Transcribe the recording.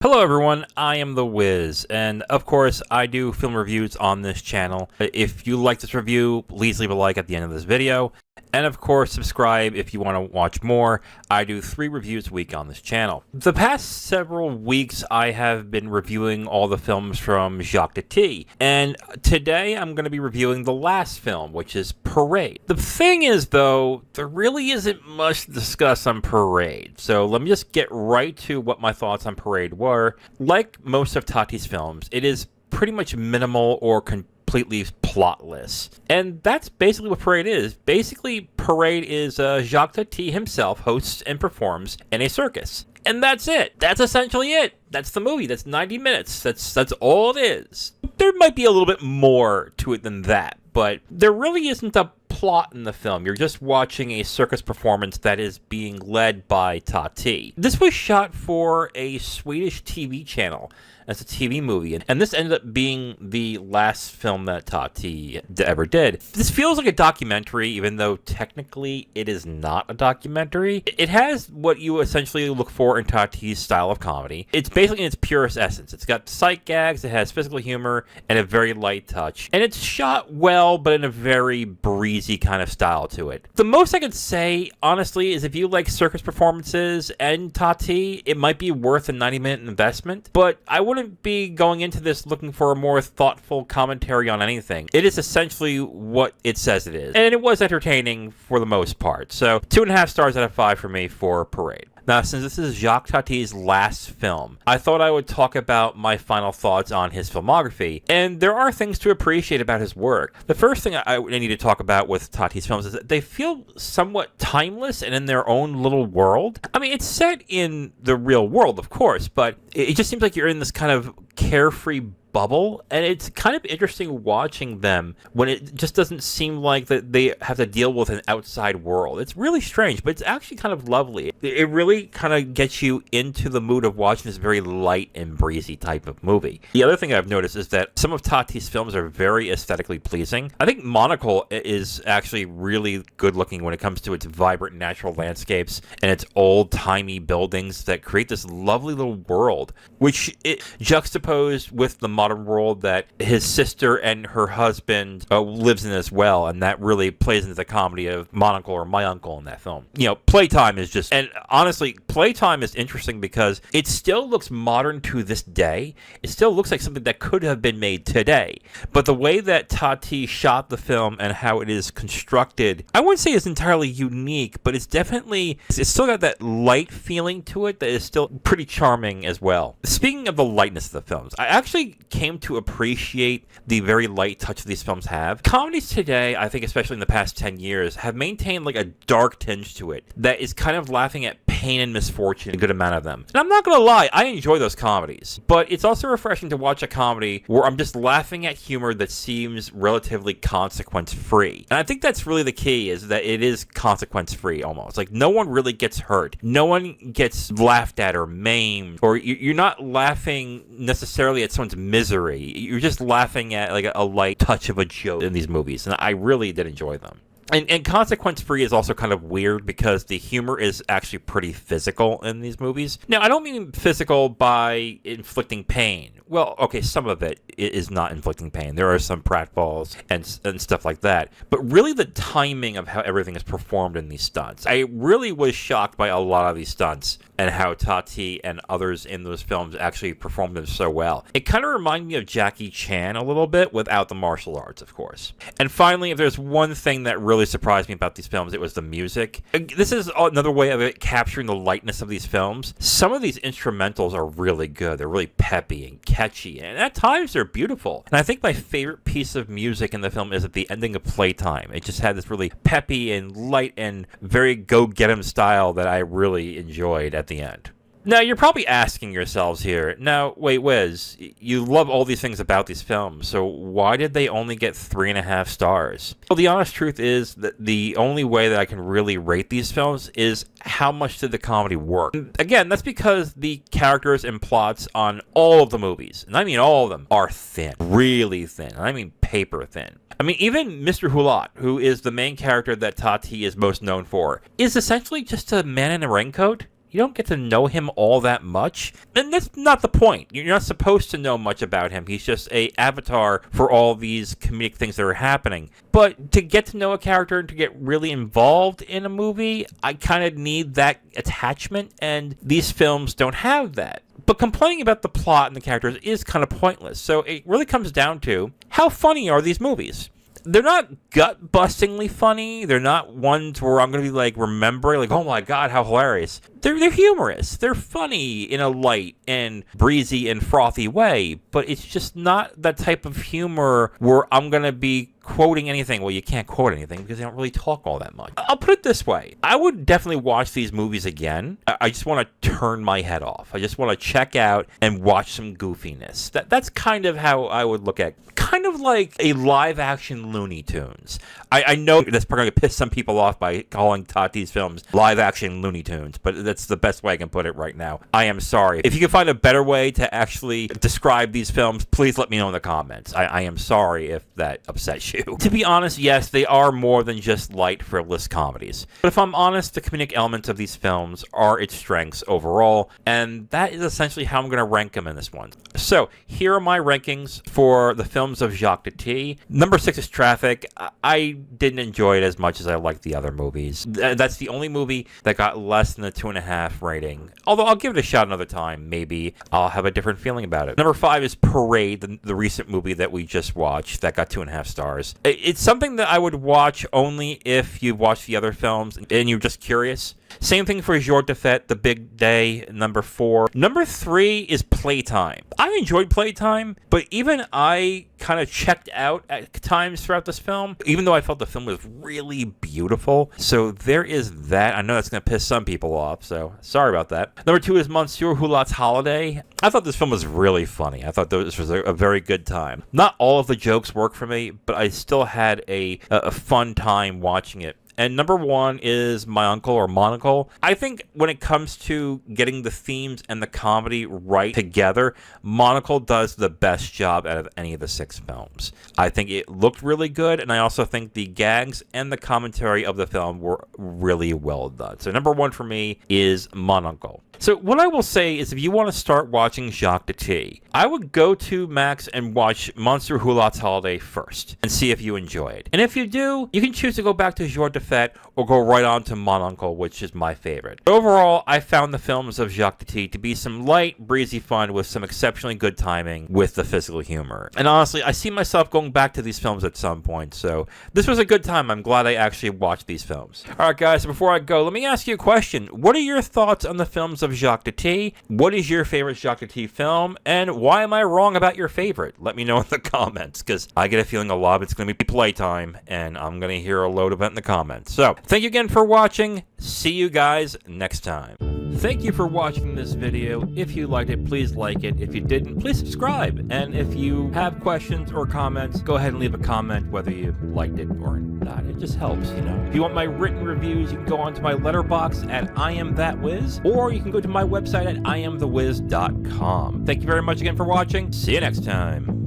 Hello everyone, I am The Wiz, and of course I do film reviews on this channel. If you like this review, please leave a like at the end of this video, and of course subscribe if you want to watch more. I do 3 reviews a week on this channel. The past several weeks I have been reviewing all the films from Jacques Tati, and today I'm going to be reviewing the last film, which is Parade. The thing is though, there really isn't much to discuss on Parade, so let me just get right to what my thoughts on Parade were. Like most of Tati's films, it is pretty much minimal or completely plotless. And that's basically what Parade is. Basically, Parade is Jacques Tati himself hosts and performs in a circus. And that's it. That's essentially it. That's the movie. That's 90 minutes. That's all it is. There might be a little bit more to it than that, but there really isn't a plot in the film. You're just watching a circus performance that is being led by Tati. This was shot for a Swedish TV channel as a TV movie, and this ended up being the last film that Tati ever did. This feels like a documentary, even though technically it is not a documentary. It has what you essentially look for in Tati's style of comedy. It's basically in its purest essence. It's got sight gags, it has physical humor, and a very light touch. And it's shot well, but in a very breezy kind of style to it. The most I could say, honestly, is if you like circus performances and Tati, it might be worth a 90-minute investment, but I wouldn't be going into this looking for a more thoughtful commentary on anything. It is essentially what it says it is, and it was entertaining for the most part. So 2.5 stars out of 5 for me for Parade. Now, since this is Jacques Tati's last film, I thought I would talk about my final thoughts on his filmography, and there are things to appreciate about his work. The first thing I need to talk about with Tati's films is that they feel somewhat timeless and in their own little world. I mean, it's set in the real world, of course, but it just seems like you're in this kind of carefree bubble, and it's kind of interesting watching them when it just doesn't seem like that they have to deal with an outside world. It's really strange, but it's actually kind of lovely. It really kind of gets you into the mood of watching this very light and breezy type of movie. The other thing I've noticed is that some of Tati's films are very aesthetically pleasing. I think Monocle is actually really good looking when it comes to its vibrant natural landscapes and its old-timey buildings that create this lovely little world, which it juxtaposed with the modern world that his sister and her husband lives in as well, and that really plays into the comedy of Monocle, or My Uncle, in that film. You know, Playtime is just, and honestly, Playtime is interesting because it still looks modern to this day. It still looks like something that could have been made today, but the way that Tati shot the film and how it is constructed, I wouldn't say is entirely unique, but it's still got that light feeling to it that is still pretty charming as well. Speaking of the lightness of the films, I actually came to appreciate the very light touch these films have. Comedies today, I think especially in the past 10 years, have maintained like a dark tinge to it that is kind of laughing at pain and misfortune, a good amount of them. And I'm not gonna lie, I enjoy those comedies, but it's also refreshing to watch a comedy where I'm just laughing at humor that seems relatively consequence-free. And I think that's really the key, is that it is consequence-free almost. Like, no one really gets hurt. No one gets laughed at or maimed, or you're not laughing necessarily at someone's misery. You're just laughing at like a light touch of a joke in these movies, and I really did enjoy them. And consequence-free is also kind of weird because the humor is actually pretty physical in these movies. Now, I don't mean physical by inflicting pain. Well, okay, some of it is not inflicting pain. There are some pratfalls and stuff like that. But really the timing of how everything is performed in these stunts. I really was shocked by a lot of these stunts and how Tati and others in those films actually performed them so well. It kind of reminded me of Jackie Chan a little bit, without the martial arts, of course. And finally, if there's one thing that really surprised me about these films, it was the music. This is another way of it capturing the lightness of these films. Some of these instrumentals are really good. They're really peppy and catchy, and at times they're beautiful. And I think my favorite piece of music in the film is at the ending of Playtime. It just had this really peppy and light and very go-get-'em style that I really enjoyed at the end. Now, you're probably asking yourselves here, now, wait, Wiz, you love all these things about these films, so why did they only get 3.5 stars? Well, the honest truth is that the only way that I can really rate these films is how much did the comedy work. Again, that's because the characters and plots on all of the movies, and I mean all of them, are thin. Really thin. I mean paper thin. I mean, even Mr. Hulot, who is the main character that Tati is most known for, is essentially just a man in a raincoat. you don't get to know him all that much. And that's not the point. You're not supposed to know much about him. He's just a avatar for all these comedic things that are happening. But to get to know a character and to get really involved in a movie, I kind of need that attachment, and these films don't have that. But complaining about the plot and the characters is kind of pointless. So it really comes down to, how funny are these movies? They're not gut-bustingly funny. They're not ones where I'm going to be like remembering, like, oh my god, how hilarious. They're humorous. They're funny in a light and breezy and frothy way, but it's just not that type of humor where I'm going to be quoting anything. Well, you can't quote anything because they don't really talk all that much. I'll put it this way. I would definitely watch these movies again. I just want to turn my head off. I just want to check out and watch some goofiness. That's kind of how I would look at it. Kind of like a live-action Looney Tunes. I know that's probably going to piss some people off by calling Tati's films live-action Looney Tunes, but that's the best way I can put it right now. I am sorry. If you can find a better way to actually describe these films, please let me know in the comments. I am sorry if that upsets you. To be honest, yes, they are more than just light, frivolous comedies. But if I'm honest, the comedic elements of these films are its strengths overall, and that is essentially how I'm going to rank them in this one. So, here are my rankings for the films of Jacques Tati. Number 6 is Traffic. I didn't enjoy it as much as I liked the other movies. That's the only movie that got less than a 2.5 rating. Although I'll give it a shot another time. Maybe I'll have a different feeling about it. Number 5 is Parade, the recent movie that we just watched that got 2.5 stars. It's something that I would watch only if you've watched the other films and you're just curious. Same thing for Jour de Fête, The Big Day, number 4. Number 3 is Playtime. I enjoyed Playtime, but even I kind of checked out at times throughout this film, even though I felt the film was really beautiful. So there is that. I know that's going to piss some people off, so sorry about that. Number 2 is Monsieur Hulot's Holiday. I thought this film was really funny. I thought this was a very good time. Not all of the jokes work for me, but I still had a fun time watching it. And number 1 is My Uncle or Monocle. I think when it comes to getting the themes and the comedy right together, Monocle does the best job out of any of the 6 films. I think it looked really good, and I also think the gags and the commentary of the film were really well done. So number 1 for me is Monocle. So what I will say is, if you want to start watching Jacques Tati, I would go to Max and watch Monsieur Hulot's Holiday first and see if you enjoy it. And if you do, you can choose to go back to Jour de Fête or go right on to Mon Oncle, which is my favorite. Overall, I found the films of Jacques Tati to be some light, breezy fun with some exceptionally good timing with the physical humor. And honestly, I see myself going back to these films at some point, so this was a good time. I'm glad I actually watched these films. Alright guys, before I go, let me ask you a question. What are your thoughts on the films of Jacques Tati? What is your favorite Jacques Tati film? And why am I wrong about your favorite? Let me know in the comments, because I get a feeling a lot of it's going to be Playtime, and I'm going to hear a load of it in the comments. So, thank you again for watching. See you guys next time. Thank you for watching this video. If you liked it, please like it. If you didn't, please subscribe. And if you have questions or comments, go ahead and leave a comment whether you liked it or not. It just helps, you know. If you want my written reviews, you can go onto my letterbox at IamThatWiz, or you can go to my website at IamTheWiz.com. Thank you very much again for watching. See you next time.